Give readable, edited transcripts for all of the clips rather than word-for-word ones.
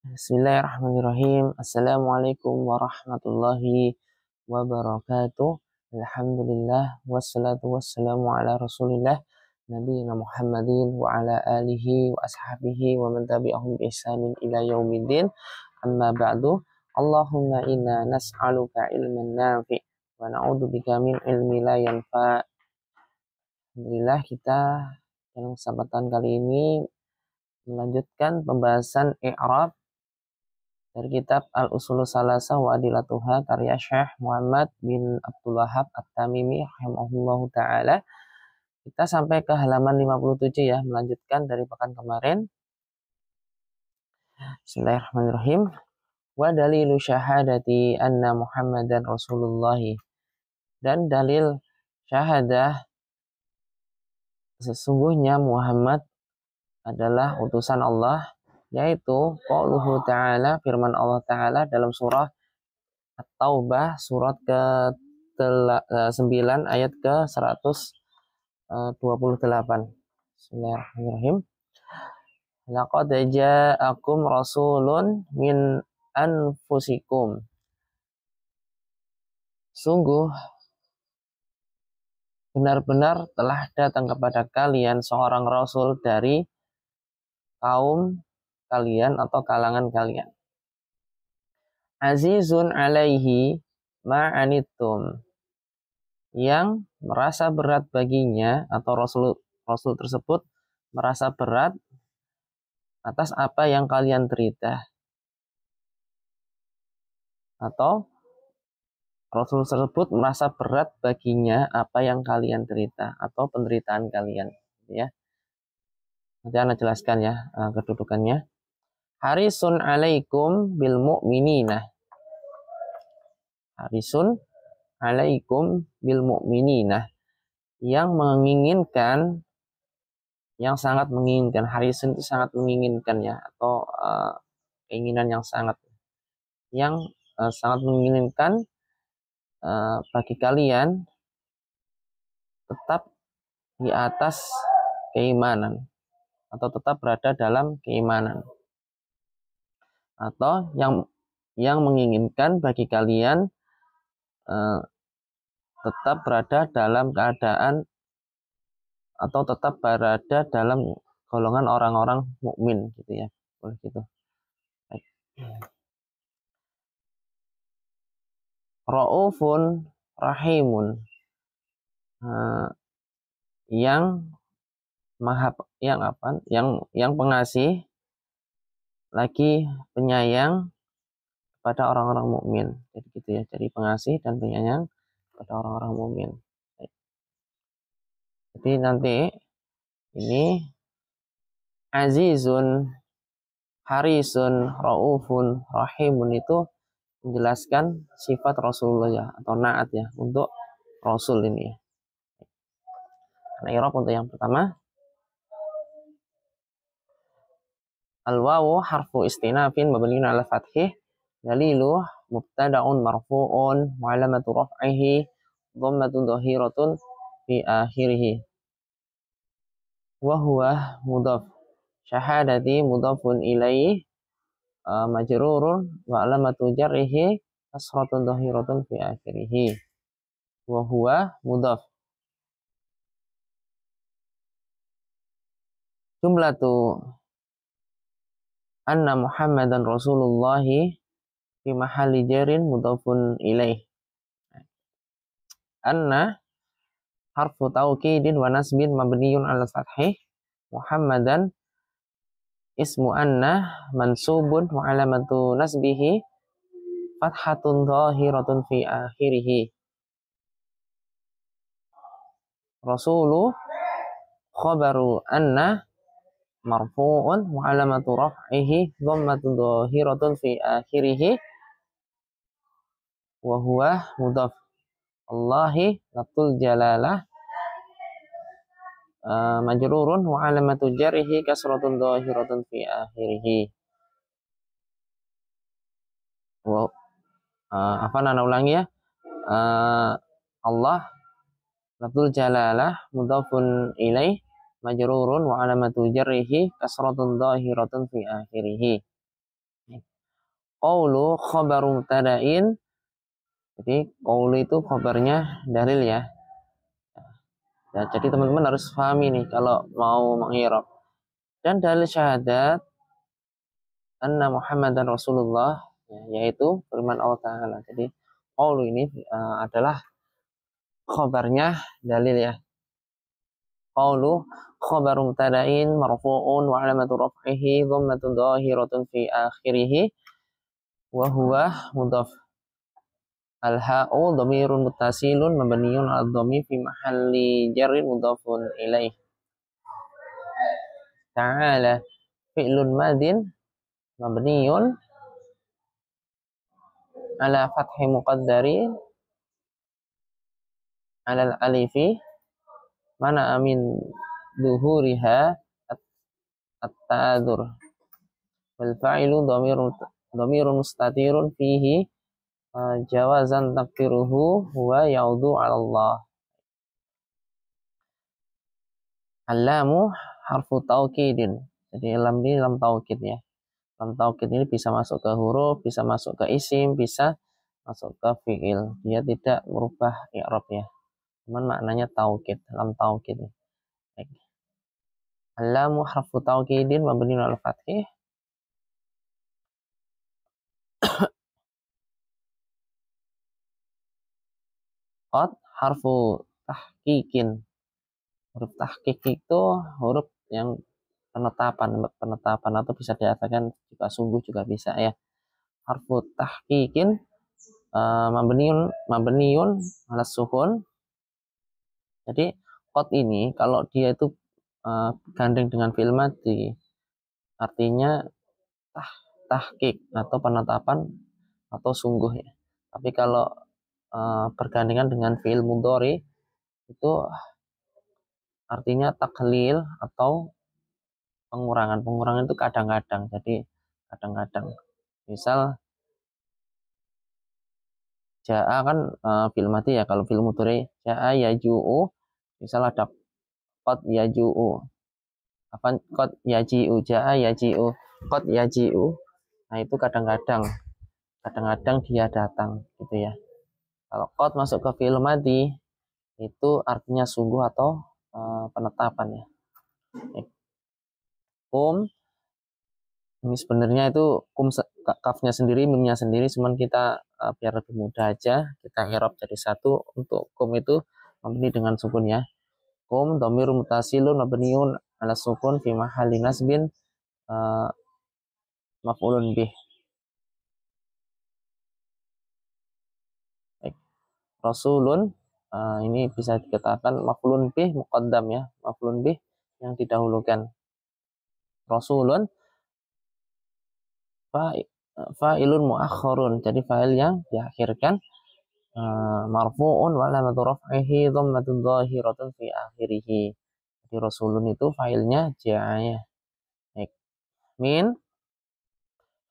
Bismillahirrahmanirrahim. Assalamualaikum warahmatullahi wabarakatuh. Alhamdulillah wassalatu wassalamu ala Rasulillah nabiyina Muhammadin wa ala alihi wa ashabihi wa man tabi'ahum bi ihsanin ila yaumiddin. Amma ba'du. Allahumma inna nas'aluka ilman nafi' wa na'udzubika min ilmi la yanfa'. Alhamdulillah, kita dalam kesempatan kali ini melanjutkan pembahasan i'rab dari kitab Al-Usulus Salasah wa Adilatuha karya Syekh Muhammad bin Abdul Wahhab At-Tamimi rahimahullahu ta'ala. Kita sampai ke halaman 57 ya, melanjutkan dari pekan kemarin. Bismillahirrahmanirrahim. Wa dalilu syahadati anna Muhammadan Rasulullah. Dan dalil syahadah sesungguhnya Muhammad adalah utusan Allah, yaitu qauluhu ta'ala, firman Allah ta'ala dalam surah At-Taubah surat ke-9 ayat ke-128. Bismillahirrahmanirrahim. Laqad ja'akum rasulun min anfusikum. Sungguh benar-benar telah datang kepada kalian seorang rasul dari kaum kalian atau kalangan kalian. Azizun alaihi ma'anittum, yang merasa berat baginya atau rasul tersebut merasa berat atas apa yang kalian derita, atau rasul tersebut merasa berat baginya apa yang kalian derita atau penderitaan kalian, ya. Nanti Anda jelaskan ya kedudukannya. Harisun alaikum bil mu'minina. Harisun alaikum bil mu'minina, yang menginginkan, yang sangat menginginkan. Harisun itu sangat menginginkan ya, atau keinginan yang sangat menginginkan bagi kalian tetap di atas keimanan atau tetap berada dalam keimanan, atau yang menginginkan bagi kalian tetap berada dalam keadaan atau tetap berada dalam golongan orang-orang mukmin, gitu ya, boleh gitu. Baik. Raufun rahimun, yang pengasih lagi penyayang pada orang-orang mukmin. Jadi gitu ya, jadi pengasih dan penyayang pada orang-orang mukmin. Jadi nanti ini azizun, harisun, raufun, rahimun itu menjelaskan sifat Rasulullah ya, atau naat ya untuk Rasul ini. Nah, i'rab untuk yang pertama, al-wawu harfu istinafin mabniun ala fathih, dalilu mubtada'un marfu'un wa alamatu raf'ihi dhammatun dhahiratun fi akhirih, wa huwa mudhaf. Syahadati mudhafun ilaihi majrurun wa alamatu jarrihi kasratun dhahiratun fi akhirih, wa huwa mudhaf. Jumlatu anna Muhammadan Rasulullah fi mahalli jarin mudhafun ilaih. Anna harfu taukidin wa nasbin mabniyun ala fathih, Muhammadan ismu anna mansubun wa alamatu nasbihi fathatun dhahiratun fi akhirih. Rasulu khabaru anna marfu'un wa alamatu raf'ihi dhammatun dhahiratun fi akhirih, wa huwa mudhaf. Allahi lafzul jalalah majrurun wa alamatu jarrihi kasratun dhahiratun fi akhirih. Ana ulangi ya. Allah lafzul jalalah mudhafun ilaih majrurun wa alamatu jarrihi kasratun dhahiratun fi akhirih. Qaulu khabaru mubtada'in. Jadi qaulu itu khabarnya dalil ya. Ya, jadi teman-teman harus pahami nih kalau mau mengirab. Dan dalil syahadat anna Muhammadan Rasulullah, ya, yaitu firman Allah Ta'ala. Jadi qaulu ini adalah khabarnya dalil ya. Qaulu khabaru mubtada'in marfu'un wa alamatu raf'ihi dhammatun dhahiratun fi akhirih wa huwa mudhaf. Al-ha'u dhamirun muttasilun mabniun 'ala dhammi fi mahalli jarrin mudhafun ilaih. Ta'ala fi'lun madin mabniun 'ala fathi muqaddari 'ala al-alifi mana amin duhuriha at-ta'adur. Wal fa'ilu dhamirun mustatirun fihi jawazan takdiruhu huwa yaudu 'ala Allah. Alamu harfu taukidin. Jadi lam ini lam taukid ya. Lam taukid ini bisa masuk ke huruf, bisa masuk ke isim, bisa masuk ke fi'il. Dia tidak merubah i'rab ya. Cuman maknanya taukid, lam taukid. Alamu harfu taukidin mabniun 'ala fathih. Qad harfu tahqiqin. Huruf tahqiq itu huruf yang penetapan atau bisa dikatakan juga sungguh juga bisa ya. Harfu tahqiqin mabniun 'ala sukun. Jadi qad ini kalau dia itu gandeng dengan fi'il madhi artinya tahqiq atau penetapan atau sungguh ya. Tapi kalau bergandengan dengan fi'il mudhari itu artinya taklil atau pengurangan. Pengurangan itu kadang-kadang. Jadi kadang-kadang. Misal ja'a kan fi'il madhi ya. Kalau fi'il mudhari ja'a yaju'u, misal ada qad yaju'u. Apa qad yaji'u, ja'a yaji'u, qad yaji'u. Nah, itu kadang-kadang dia datang gitu ya. Kalau qad masuk ke fi'il madhi itu artinya sungguh atau penetapan ya. Ini sebenarnya itu kafnya sendiri, mimnya sendiri, cuman kita biar lebih mudah aja kita i'rab jadi satu. Untuk itu mabni dengan sukun ya. Dhamir mutasilun mabniun 'ala sukun fi mahalli nasbin maf'ulun bih. Rasulun ini bisa dikatakan maf'ulun bih muqaddam ya, maf'ulun bih yang didahulukan. Rasulun fa'ilun muakhkharun, jadi fa'il yang diakhirkan, marfu'un wa alamatu raf'ihi dhammatun dhahiratun fi akhirih. Jadi rasulun itu fa'ilnya ja'aya. Min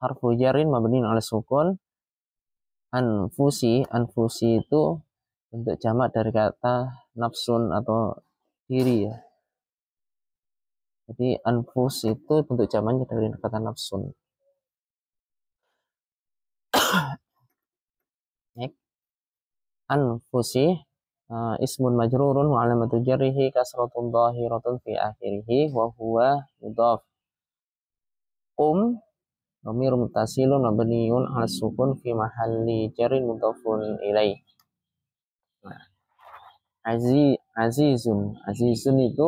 harfu jarin mabniun 'ala sukun. Anfusi itu bentuk jamak dari kata nafsun atau diri ya. Jadi anfus itu bentuk jamaknya dari kata nafsun. Anfusi ismun majrurun wa alamatu jarrihi kasratun dhahiratun fi akhirih wa huwa mudhaf. Qum dhamir muttasilun mabniun 'ala sukun fi mahalli jarrin mudhafun ilaih. Nah, azizun itu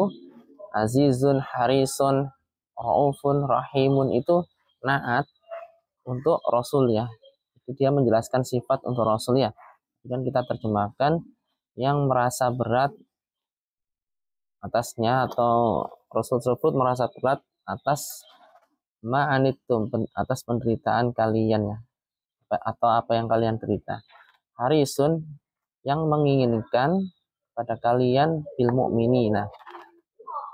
azizun, harisun, raufun, rahimun itu naat untuk rasul ya. Itu dia menjelaskan sifat untuk rasul ya. Dan kita terjemahkan yang merasa berat atasnya atau rasul tersebut merasa berat atas ma'anitum, atas penderitaan kalian ya, atau apa yang kalian derita. Harisun yang menginginkan pada kalian bil mu'minina,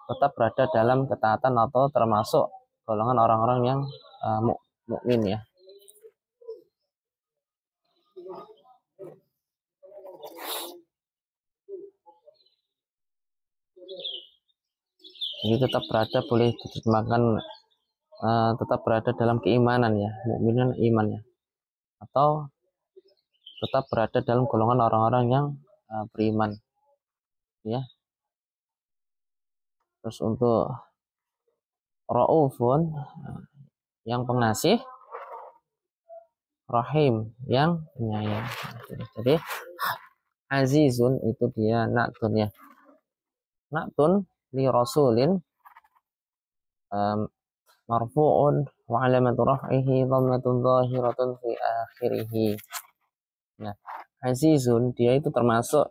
tetap berada dalam ketaatan atau termasuk golongan orang-orang yang mukmin ya. Jadi tetap berada, boleh diterjemahkan tetap berada dalam keimanan ya, mukminan iman ya. atau tetap berada dalam golongan orang-orang yang beriman, ya. Terus untuk raufun yang pengasih, rahim yang penyayang. Jadi azizun itu dia na'tun ya. Na'tun li rasulin marfu'un wa alamatu raf'ihi dhammatun zahiratun fi akhirih. Nah, azizun dia itu termasuk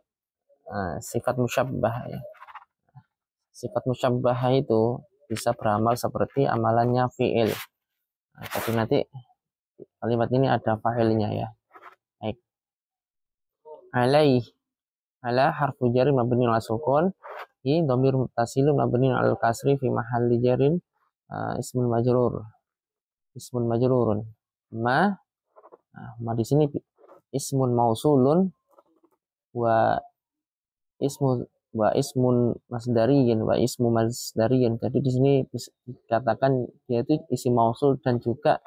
sifat musyabbah ya. Sifat musyabbah itu bisa beramal seperti amalannya fi'il. Nah, tapi nanti kalimat ini ada fa'ilnya ya. Baik. Alaih, ala harfu jarin mabni ala sukun, hi dhamir muttasilun mabni ala kasri fi mahalli jarin ismun majrur. Ismun majrurun. Ma di sini ismun mausulun wa ismu ismun masdariyin wa ismu masdariyin. Jadi di sini dikatakan dia itu isim mausul dan juga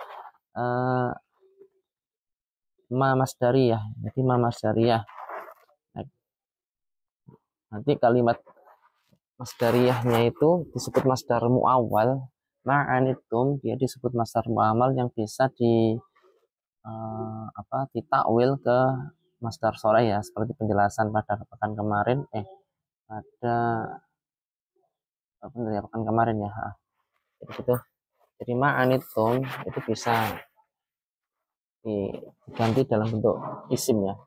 ma masdariyah. Jadi ma masdariyah. Nanti kalimat masdariyahnya itu disebut masdar muawwal. Ma'anitum dia disebut masdar muawwal yang bisa ditakwil ke masdar sore ya, seperti penjelasan pada pekan kemarin pada pekan kemarin ya. Jadi itu. Jadi ma'anitum itu bisa diganti dalam bentuk isim ya.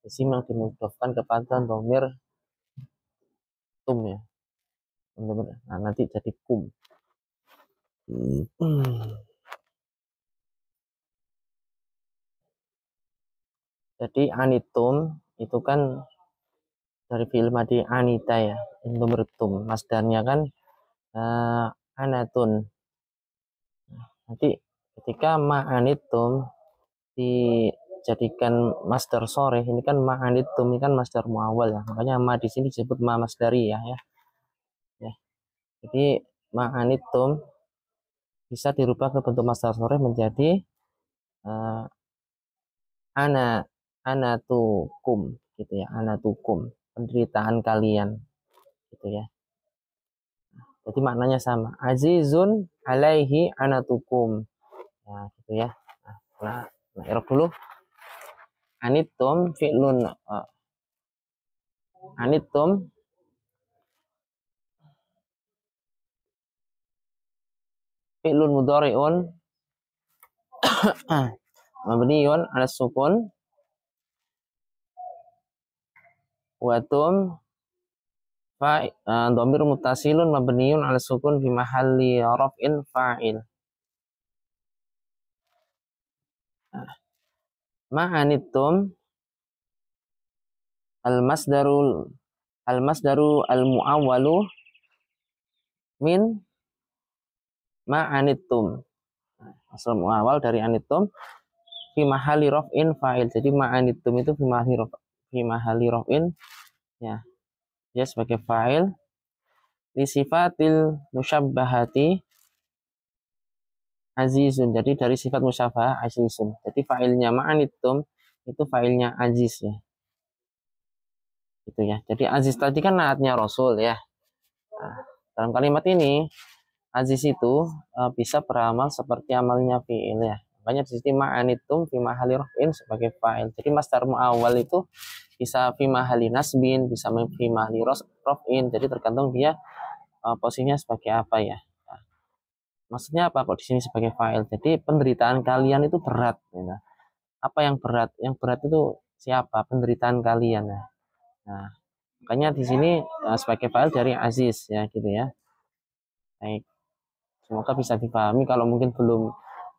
Isim yang dimudofkan kepada dhamir tum ya. Nah, nanti jadi kum. Jadi anitum itu kan dari fi'il madi anita ya, tum. Masdarnya kan anatun. Nanti ketika ma'anitum dijadikan masdar sore, ini kan ma'anitum ini kan masdar muawwal ya. Makanya ma di sini disebut ma masdari ya. Jadi ma'anitum bisa dirubah ke bentuk masdar sore menjadi anatukum gitu ya, anatukum, penderitaan kalian gitu ya. Jadi maknanya sama, azizun alaihi anatukum. Nah, gitu ya. Nah, irab dulu. Anitum fi'lun anitum fi'lun mudhari'un mabniun 'ala sukun wa tum dhamir muttasilun mabniun 'ala sukun fi mahalli raf'in fa'il. Ma'anitum al-masdaru al-mu'awwalu min ma'anitum. Asal mu'awwal dari anitum fi mahalli raf'in fa'il. Jadi ma'anitum itu fi mahalli raf'in ya. Dia sebagai fa'il li sifatil musyabbahati azizun. Jadi dari sifat musyabbah azizun. Jadi fa'ilnya ma'anitum itu fa'ilnya aziz ya. Gitu ya. Jadi aziz tadi kan naatnya Rasul ya. Nah, dalam kalimat ini aziz itu bisa beramal seperti amalnya fi'il ya. Makanya di sini ma'anitum fi mahalli raf'in sebagai fa'il. Jadi masdar mu'awwal itu bisa fi mahalli nasbin, bisa fi mahalli raf'in. Jadi tergantung dia posisinya sebagai apa ya. Nah, maksudnya apa kok di sini sebagai fa'il? Jadi penderitaan kalian itu berat gitu. Apa yang berat? Yang berat itu siapa? Penderitaan kalian ya. Nah, makanya di sini sebagai fa'il dari aziz ya gitu ya. Baik. Semoga bisa dipahami. Kalau mungkin belum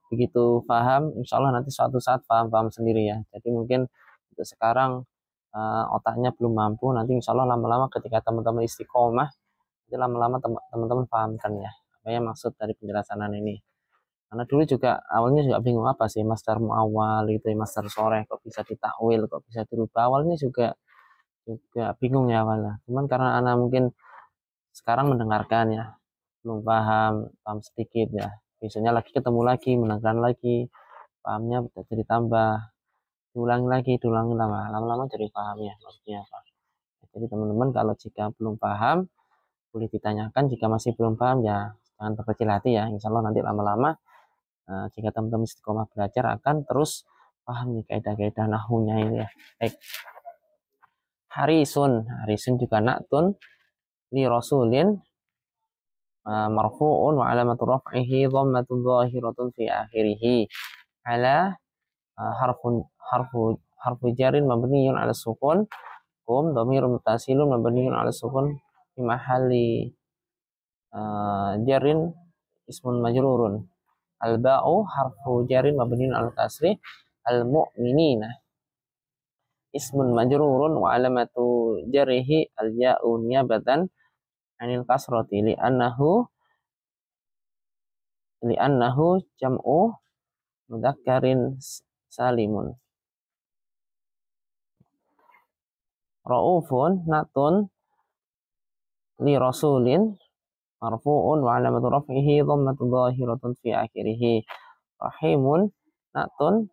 begitu paham, insya Allah nanti suatu saat paham-paham sendiri ya. Jadi mungkin untuk sekarang otaknya belum mampu, nanti insya Allah lama-lama ketika teman-teman istiqomah, nanti lama-lama teman-teman pahamkan ya apa yang maksud dari penjelasan ini. Karena dulu juga awalnya juga bingung apa sih masdar muawwal gitu ya, masdar sore kok bisa ditakwil, kok bisa dirubah. Awalnya juga bingung ya awalnya. Cuman karena anak mungkin sekarang mendengarkan ya, belum paham sedikit ya. Biasanya lagi ketemu lagi, mendengarkan lagi, pahamnya jadi tambah. diulangi lama-lama jadi paham ya maksudnya apa. Jadi teman-teman kalau jika belum paham boleh ditanyakan, jika masih belum paham ya jangan berkecil hati ya, insya Allah nanti lama-lama jika teman-teman istiqomah belajar akan terus paham nih kaidah-kaidah nahunya ini ya. Baik. Harisun juga naktun li rasulin marfu'un wa alamatu raf'ihi dhammatun zahiratun fi akhirih ala harfu jarin mabniyun ala sukun kum dhamirun muttasilun mabniyun ala sukun fi mahalli jarin ismun majrurun. Al-ba'u harfu jarin mabniun al kasri al-mu'minina ismun majrurun wa alamatu jarihi al-ya'u niyabatan anil kasrati li'annahu jam'u mudzakkarin salimun. Raufun natun li rasulin marfu'un wa alamatu raf'ihi dhammatun zahiratun fi akhirih. Rahimun natun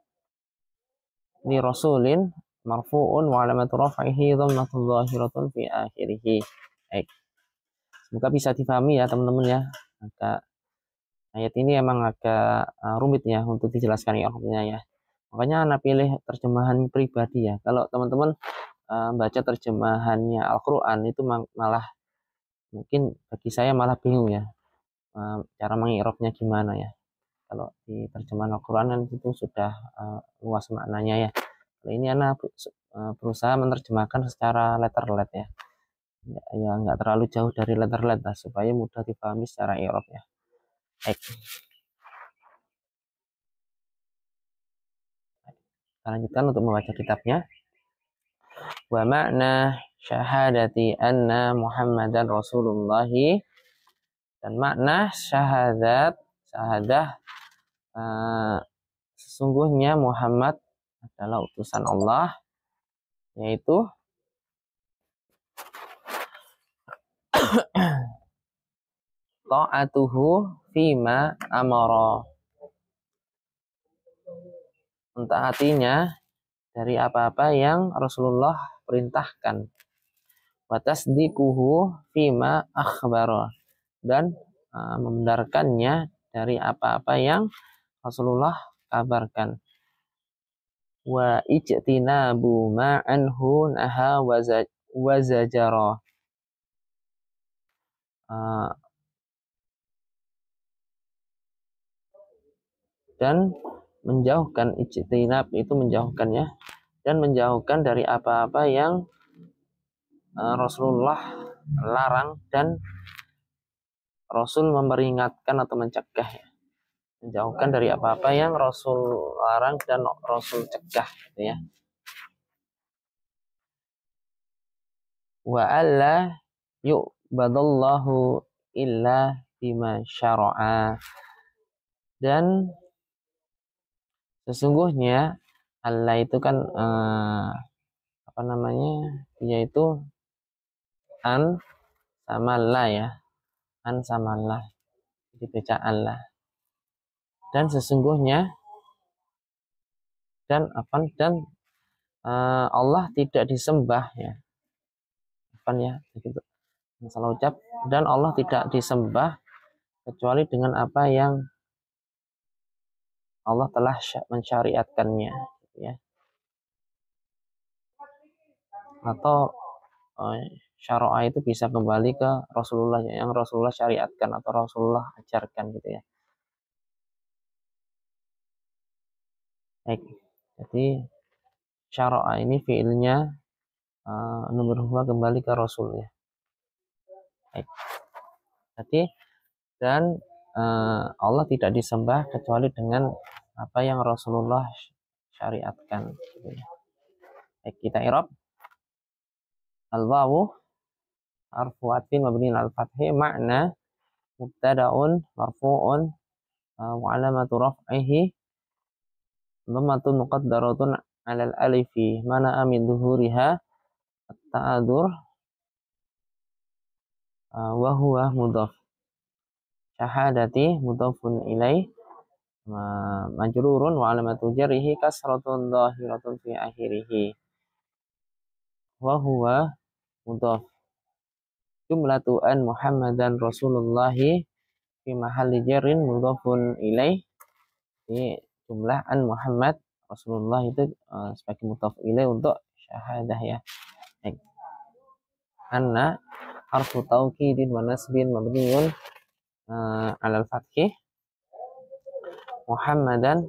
li rasulin marfu'un wa alamatu raf'ihi dhammatun zahiratun fi akhirih. Baik. Semoga bisa dipahami ya teman-teman ya. Ayat ini emang agak rumit ya untuk dijelaskan i'rabnya ya. Makanya anak pilih terjemahan pribadi ya. Kalau teman-teman baca terjemahannya Al-Qur'an itu malah mungkin bagi saya malah bingung ya. Cara mengi'rabnya gimana ya. Kalau di terjemahan Al-Qur'an itu sudah luas maknanya ya. Kalau ini anak berusaha menerjemahkan secara letter-let ya. Ya nggak terlalu jauh dari letter-let lah supaya mudah dipahami secara i'rab ya. Baik. Kita lanjutkan untuk membaca kitabnya. Wa makna syahadati anna Muhammadan Rasulullah, dan makna syahadah sesungguhnya Muhammad adalah utusan Allah, yaitu ta'atuhu fima amara, mentaatinya dari apa-apa yang Rasulullah perintahkan. Wa tasdiquhu fima akhbara, dan membenarkannya dari apa-apa yang Rasulullah kabarkan. Wa ijtinabu ma'anhu naha wa zajara, dan menjauhkan, ijtinab itu menjauhkannya, dan menjauhkan dari apa-apa yang Rasulullah larang dan Rasul memperingatkan atau mencegah ya. Menjauhkan dari apa-apa yang Rasul larang dan Rasul cegah gitu ya. Wa alla yu'badallahu illa bima syara'a, dan sesungguhnya Allah itu kan apa namanya, yaitu an sama la ya, an sama la dibaca Allah, dan sesungguhnya dan apa, dan Allah tidak disembah ya, apa ya begitu salah ucap, dan Allah tidak disembah kecuali dengan apa yang Allah telah mensyariatkannya ya, atau syara'a itu bisa kembali ke Rasulullah yang Rasulullah syariatkan atau Rasulullah ajarkan gitu ya. Baik, jadi syara'a ini fiilnya nomor 2 kembali ke Rasul ya. Baik. Jadi dan Allah tidak disembah kecuali dengan apa yang Rasulullah syariatkan gitu ya. Baik, kita i'rab. Al-wawu harfu atfin mabni al fathi, makna mubtada'un marfu'un wa alamatu raf'ihi dhammatun muqaddaratun 'alal alifi mana min dhuhuriha at-ta'adur wa huwa mudhaf. Syahadati mudhafun ilaih majrurun wa alamatu jarrihi kasratun dhahiratun fi akhirih. Wa huwa mudhaf. Jumlatu an Muhammadan Rasulullahi fi mahalli jarrin mudhafun ilaih. Ini jumlah an Muhammad Rasulullah itu sebagai mudhaf ilaih untuk syahadah ya. Baik. Anna harfu taukidin wa nasbin mabniun alal fathih. Muhammadan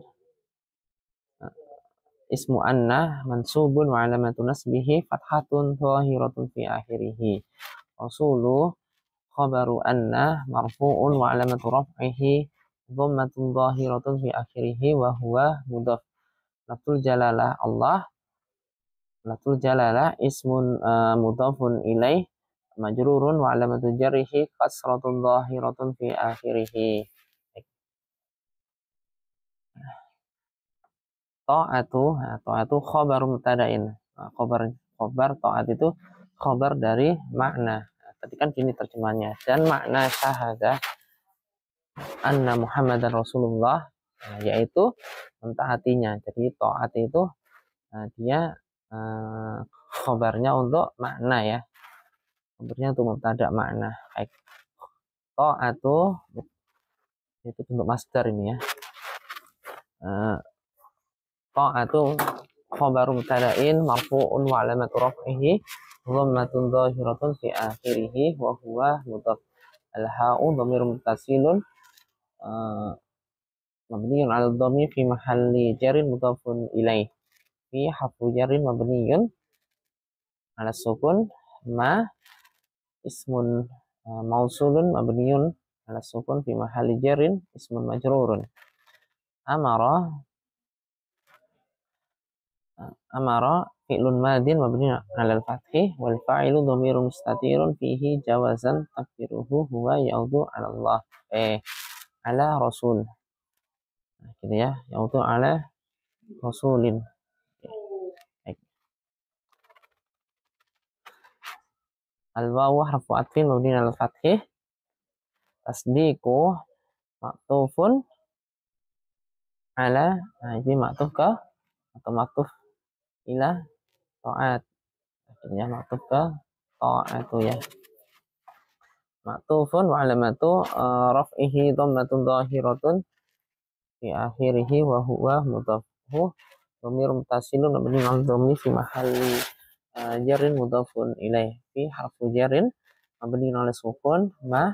ismu anna mansubun wa alamatu nasbihi fathatun dhahiratun fi akhirih. Rasulu khabaru anna marfu'un wa alamatu raf'ihi dhammatun dhahiratun fi akhirih wa huwa mudhaf. Lafzul jalalah Allah, lafzul jalalah ismun mudhafun ilaih majrurun wa alamatu jarrihi kasratun dhahiratun fi akhirih. Ta'atu khabar mubtada'in. Khabar ta'at itu khabar dari makna. Tadi kan gini terjemahnya. Dan makna syahadah anna Muhammadan Rasulullah yaitu mentaatinya. Jadi ta'at itu dia khabarnya untuk makna ya. Khabarnya untuk mubtada makna. Baik. Ta'atu itu bentuk masdar ini ya. Ta'atu khabaru mubtada'in marfu'un wa alamatu raf'ihi dhammatun dhahiratun fi akhirih wa huwa mudhaf. Al-ha'u dhamirun muttasilun mabniun 'ala dhammi fi mahalli jarrin mudhafun ilaih. Fi harfu jarrin mabniun 'ala sukun ma ismun mausulun mabniun 'ala sukun fi mahalli jarrin ismun majrurun. Amara fi'lun madin mabni 'ala al-fathi wal fa'ilu dhamirun mustatirun fihi jawazan taqdiruhu huwa ya'udu 'ala Allah ala rasul. Nah, gitu ya, ya'udu 'ala rasulin. Al-wawu harfu atfin mabni 'ala al-fathi tasdiqu ma'tufun 'ala ini ma'tuf ke atau ma'tuf ila ta'at. Akhirnya ma'tuf ke ta'at itu ya. Ma'tufun wa alamatu raf'ihi dhammatun dhahiratun fi akhirih wa huwa mudhafu dhamir mutasilun mabni 'ala dhammi fi mahalli jarrin mudhafun ilaih. Fi harfu jarrin mabni 'ala sukun ma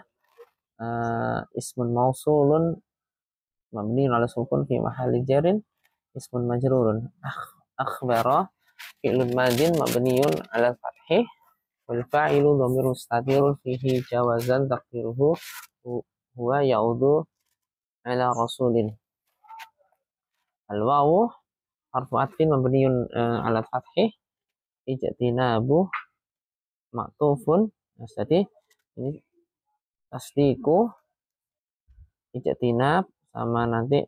ismun mausulun mabni 'ala sukun fi mahalli jarrin ismun majrurun. Akhbara fi'lun madin mabniun 'ala fathi wal fa'ilu dhamir mustatirun fihi jawazan taqdiruhu huwa ya'udu 'ala rasulin. Al-wawu harfu atfin mabniun 'ala fathi ijtinabu ma'tufun. Jadi ini tasdiku ijtinab sama nanti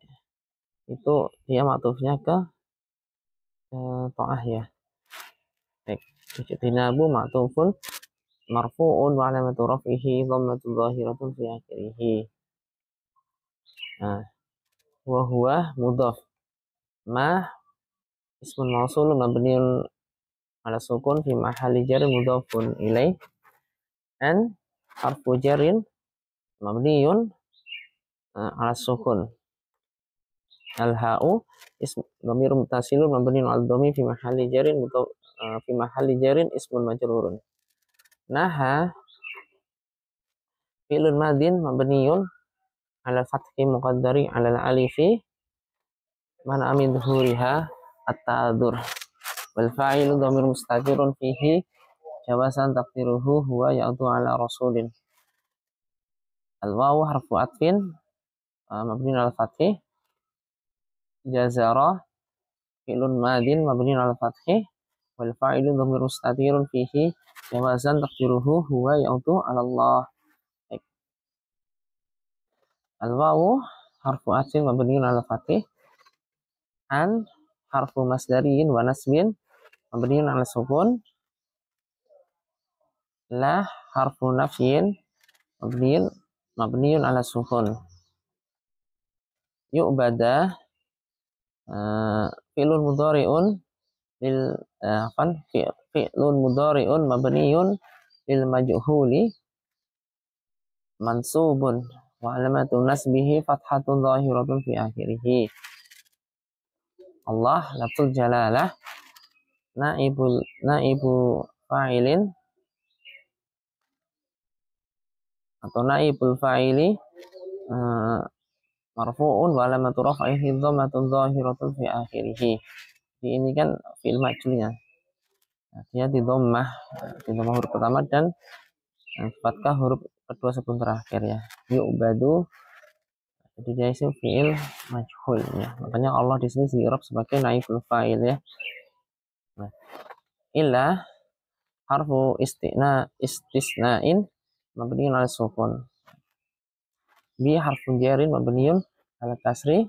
itu dia ma'tufnya ke ta'ah ya. Baik, ijtinabu ma'tufun marfu'un wa alamatu raf'ihi dhammatun dhahiratun fi akhirih. Nah, wa huwa mudhaf. Ma ismun mausulun mabniun 'ala sukun fi mahalli jarrin mudhafun ilaih. An harfu jarrin mabniun 'ala sukun. Al-ha'u ism dhamir muttasilun mabniun 'ala dhammi fi mahalli jarrin ismun majrurun. Naha fi'lun madin mabniun 'ala fathi muqaddari 'ala al-alifi mana amin dhuhuriha at-ta'adzur wal fa'ilu dhamir mustatirun fihi jawazan taqdiruhu huwa ya'udu 'ala rasulin. Al-wawu harfu atfin mabniun 'ala fathi jazara fi'lun madin mabniun 'ala fathi wal fa'ilu dhamir mustatirun fihi jawazan taqdiruhu huwa ya'udu 'ala Allah. Al-wawu harfu atfin mabniun 'ala fathi an harfu masdariyin wa nasbin mabniun 'ala sukun. La harfu nafyin mabniun 'ala sukun. yu'bada fi'lun mudhari'un lil fi'lun mudhari'un mabniun lil majhuli mansubun wa alamatu nasbihi fathatun zahiratun fi akhirih. Allah lafzul jalalah naibu fa'ilin atau naibul fa'ili marfu'un wa alamatu raf'ihi dhammatun zahiratun fi akhirih. Jadi ini kan fi'il majhulnya. Nah, dia di dhammah huruf pertama dan fathah huruf kedua sebelum terakhir ya. Yu'badu. Jadi dia isim fi'il majhul ya. Makanya Allah di sini di'rab sebagai naibul fa'il ya. Nah, illa harfu istisna'in mabniun 'ala sukun. Bi harfun jarin mabniun 'ala kasri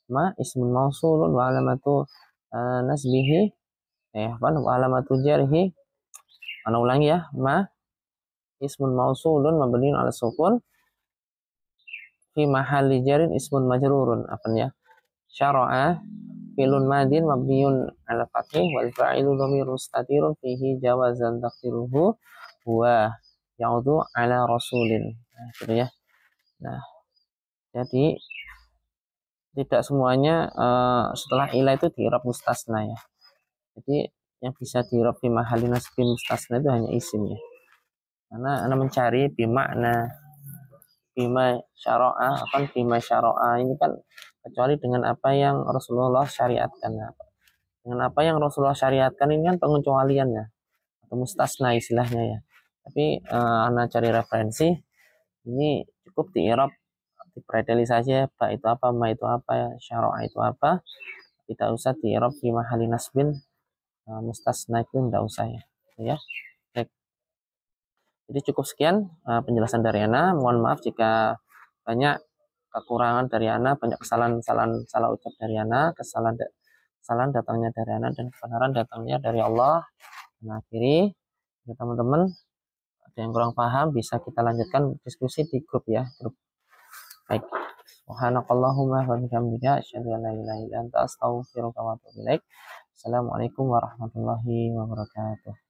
ma ismun mausulun wa alamatu nasbihi wa alamatu jarhi. Ana ulangi ya, ma ismun mausulun mabniun 'ala sukun fi mahalli jarin ismun majrurun ya. Syara'a fi'lun madin mabniun 'ala fathi wal fa'ilu dhamirun mustatirun fihi jawazan taqdiruhu wa ya'udu 'ala rasulin. Nah, gitu ya. Nah, jadi tidak semuanya setelah ilah itu di'rab mustasna ya. Jadi yang bisa di'rab fi mahalli nasbin mustasna itu hanya isim ya. Karena Anda mencari bima syara'a ini kan kecuali dengan apa yang Rasulullah syariatkan. Dengan apa yang Rasulullah syariatkan ini kan pengecualiannya atau mustasna istilahnya ya. Tapi Anda cari referensi ini cukup di'rab dipreteli saja ba itu apa, ma itu apa, ya, syara'a itu apa. Tidak usah di'rab fi mahalli nasbin mustasna itu tidak usah ya. Baik. Jadi cukup sekian penjelasan dari Ana. Mohon maaf jika banyak kekurangan dari Ana, banyak kesalahan salah ucap dari Ana, kesalahan datangnya dari Ana dan kebenaran datangnya dari Allah. Nah, akhiri ya teman-teman, ada yang kurang paham bisa kita lanjutkan diskusi di grup ya, grup. Baik. Subhanakallahumma wa bihamdika asyhadu an la ilaha illa anta astaghfiruka wa atubu ilaik. Assalamualaikum warahmatullahi wabarakatuh.